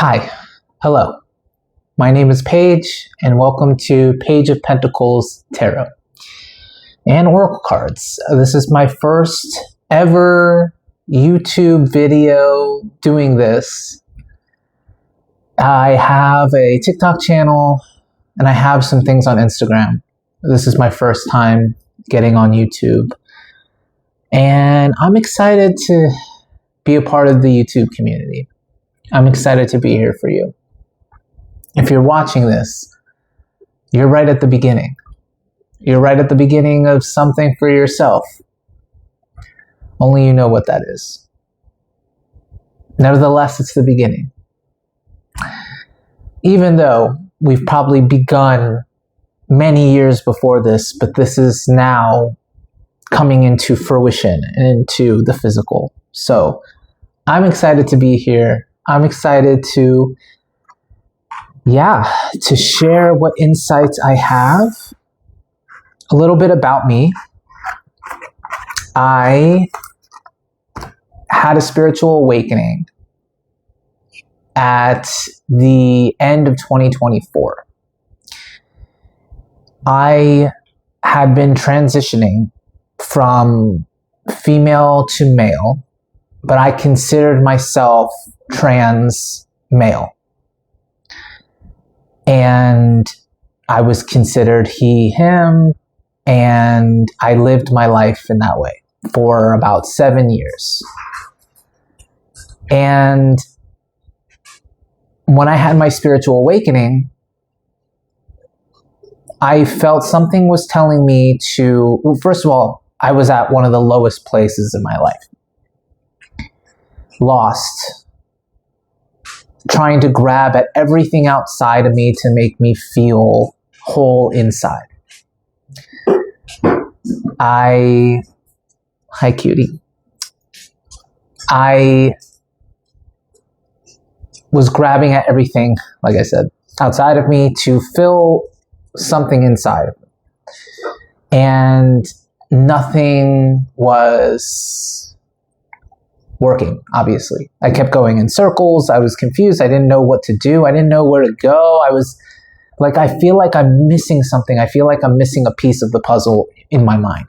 Hi, hello. My name is Paige, and welcome to Page of Pentacles Tarot and Oracle Cards. This is my first ever YouTube video doing this. I have a TikTok channel, and I have some things on Instagram. This is my first time getting on YouTube, and I'm excited to be a part of the YouTube community. I'm excited to be here for you. If you're watching this, you're right at the beginning. You're right at the beginning of something for yourself. Only you know what that is. Nevertheless, it's the beginning. Even though we've probably begun many years before this, but this is now coming into fruition and into the physical. So I'm excited to be here. I'm excited to share what insights I have. A little bit about me. I had a spiritual awakening at the end of 2024. I had been transitioning from female to male, but I considered myself trans male. And I was considered he, him, and I lived my life in that way for about 7 years. And when I had my spiritual awakening, I felt something was telling me to, well, first of all, I was at one of the lowest places in my life. Lost. Trying to grab at everything outside of me to make me feel whole inside. Hi cutie. I was grabbing at everything, like I said, outside of me to fill something inside of me. And nothing was working, obviously. I kept going in circles. I was confused. I didn't know what to do. I didn't know where to go. I was like, I feel like I'm missing something. I feel like I'm missing a piece of the puzzle in my mind.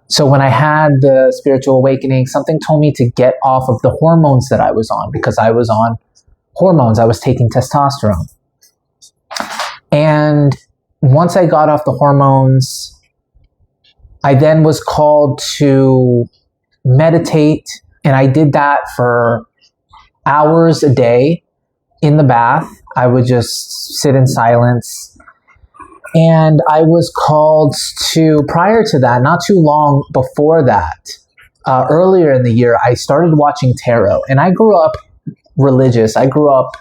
So when I had the spiritual awakening, something told me to get off of the hormones that I was on, because I was on hormones. I was taking testosterone. And once I got off the hormones, I then was called to meditate, and I did that for hours a day in the bath. I would just sit in silence. And I was called to, prior to that, not too long before that, earlier in the year, I started watching tarot. And I grew up religious. I grew up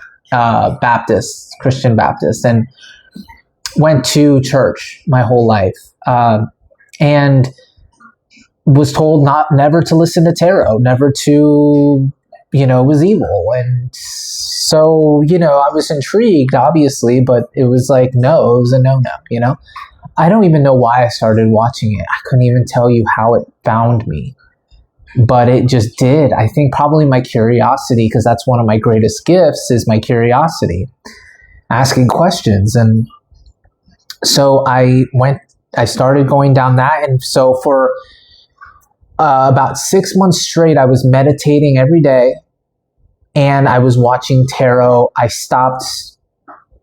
Baptist, Christian Baptist, and went to church my whole life. And was told never to listen to tarot, never to, it was evil. And so, I was intrigued, obviously, but it was like, no, it was a no. I don't even know why I started watching it. I couldn't even tell you how it found me, but it just did. I think probably my curiosity, because that's one of my greatest gifts, is my curiosity, asking questions. And so I started going down that. And so for about 6 months straight, I was meditating every day, and I was watching tarot. I stopped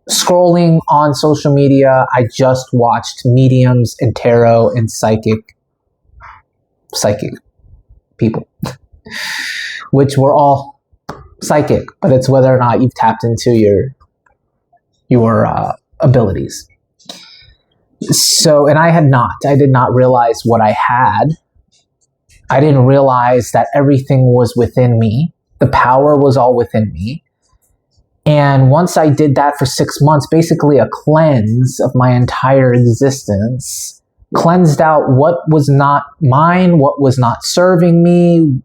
scrolling on social media. I just watched mediums and tarot and psychic people, which were all psychic, but it's whether or not you've tapped into your abilities. So, and I did not realize what I had. I didn't realize that everything was within me. The power was all within me. And once I did that for 6 months, basically a cleanse of my entire existence, cleansed out what was not mine, what was not serving me.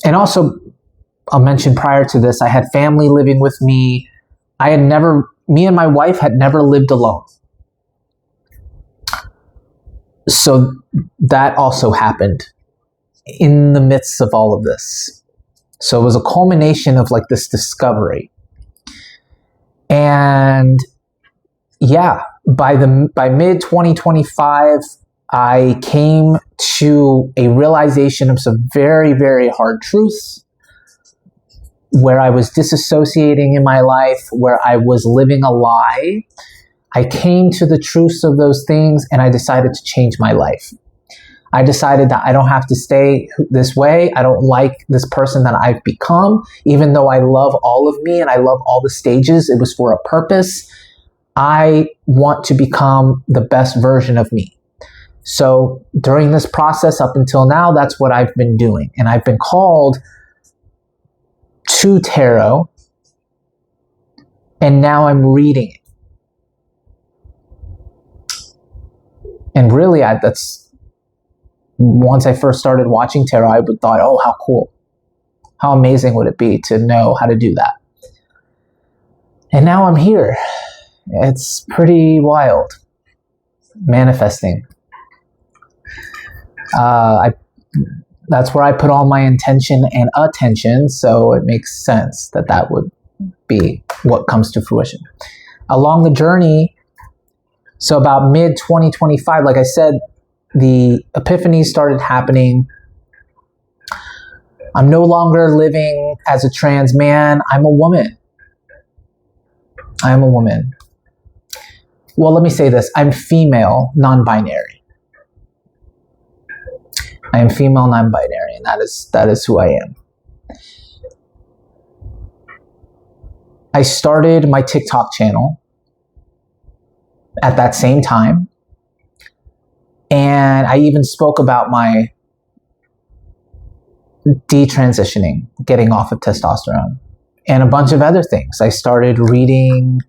And also, I'll mention prior to this, I had family living with me. Me and my wife had never lived alone. So that also happened in the midst of all of this. So it was a culmination of like this discovery. And yeah, by mid 2025, I came to a realization of some very, very hard truths, where I was disassociating in my life, where I was living a lie. I came to the truths of those things, and I decided to change my life. I decided that I don't have to stay this way. I don't like this person that I've become, even though I love all of me and I love all the stages. It was for a purpose. I want to become the best version of me. So during this process up until now, that's what I've been doing. And I've been called to tarot, and now I'm reading it. And really, that's once I first started watching tarot, I thought, oh, how cool. How amazing would it be to know how to do that? And now I'm here. It's pretty wild. Manifesting. That's where I put all my intention and attention, so it makes sense that that would be what comes to fruition. Along the journey, so about mid 2025, like I said, the epiphanies started happening. I'm no longer living as a trans man. I'm a woman. I am a woman. Well, let me say this. I'm female, non-binary. I am female, non-binary, and that is who I am. I started my TikTok channel at that same time. And I even spoke about my detransitioning, getting off of testosterone, and a bunch of other things. I started reading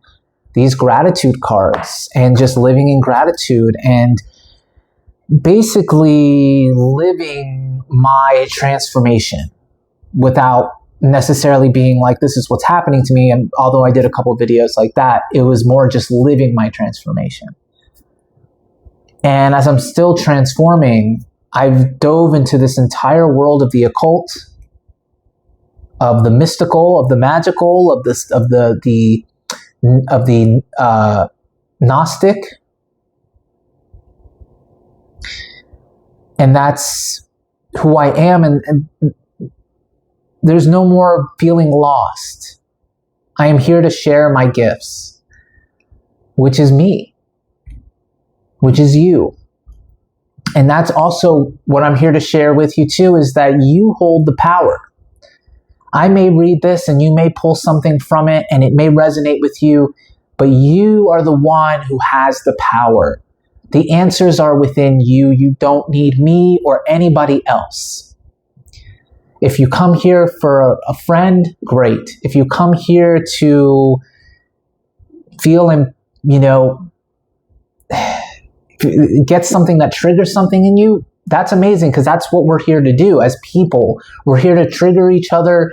these gratitude cards and just living in gratitude and basically living my transformation without necessarily being like, this is what's happening to me. And although I did a couple of videos like that, it was more just living my transformation. And as I'm still transforming, I've dove into this entire world of the occult, of the mystical, of the magical, of the Gnostic. And that's who I am. And there's no more feeling lost. I am here to share my gifts, which is me, which is you. And that's also what I'm here to share with you too, is that you hold the power. I may read this and you may pull something from it and it may resonate with you, but you are the one who has the power. The answers are within you. You don't need me or anybody else. If you come here for a friend, great. If you come here to feel and, get something that triggers something in you, that's amazing, because that's what we're here to do as people. We're here to trigger each other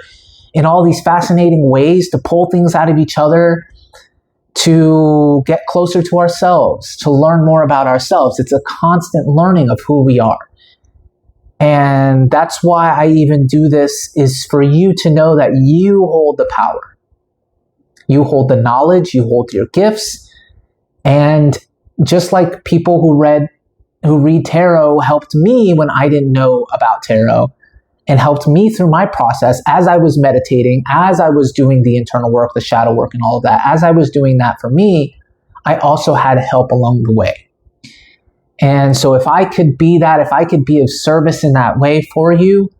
in all these fascinating ways, to pull things out of each other, to get closer to ourselves, to learn more about ourselves. It's a constant learning of who we are. And that's why I even do this, is for you to know that you hold the power. You hold the knowledge, you hold your gifts. And just like people who read tarot helped me when I didn't know about tarot, and helped me through my process as I was meditating, as I was doing the internal work, the shadow work and all of that, as I was doing that for me, I also had help along the way. And so if I could be that, if I could be of service in that way for you,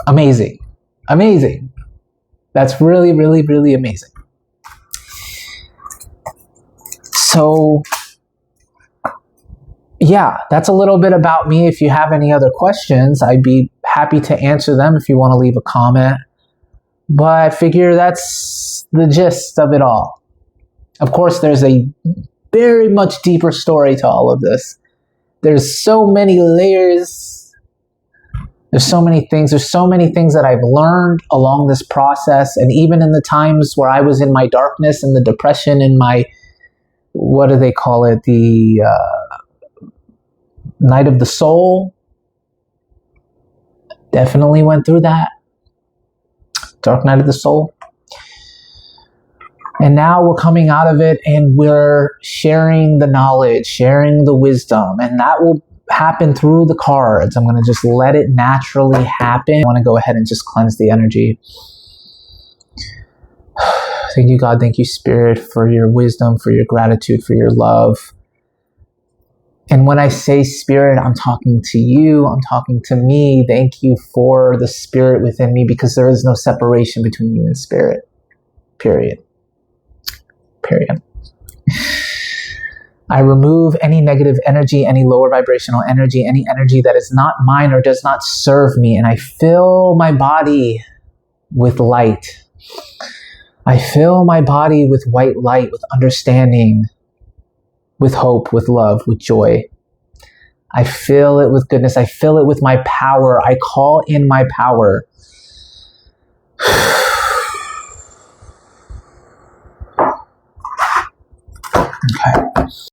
amazing. Amazing. That's really, really, really amazing. So, yeah, that's a little bit about me. If you have any other questions, I'd be happy to answer them if you want to leave a comment. But I figure that's the gist of it all. Of course, there's a very much deeper story to all of this. There's so many layers. There's so many things. There's so many things that I've learned along this process. And even in the times where I was in my darkness and the depression and my, what do they call it? The night of the soul. Definitely went through that. Dark night of the soul. And now we're coming out of it and we're sharing the knowledge, sharing the wisdom, and that will happen through the cards. I'm going to just let it naturally happen. I want to go ahead and just cleanse the energy. Thank you, God. Thank you, Spirit, for your wisdom, for your gratitude, for your love. And when I say Spirit, I'm talking to you. I'm talking to me. Thank you for the Spirit within me, because there is no separation between you and Spirit. Period. I remove any negative energy, any lower vibrational energy, any energy that is not mine or does not serve me. And I fill my body with light. I fill my body with white light, with understanding, with hope, with love, with joy. I fill it with goodness. I fill it with my power. I call in my power. Okay.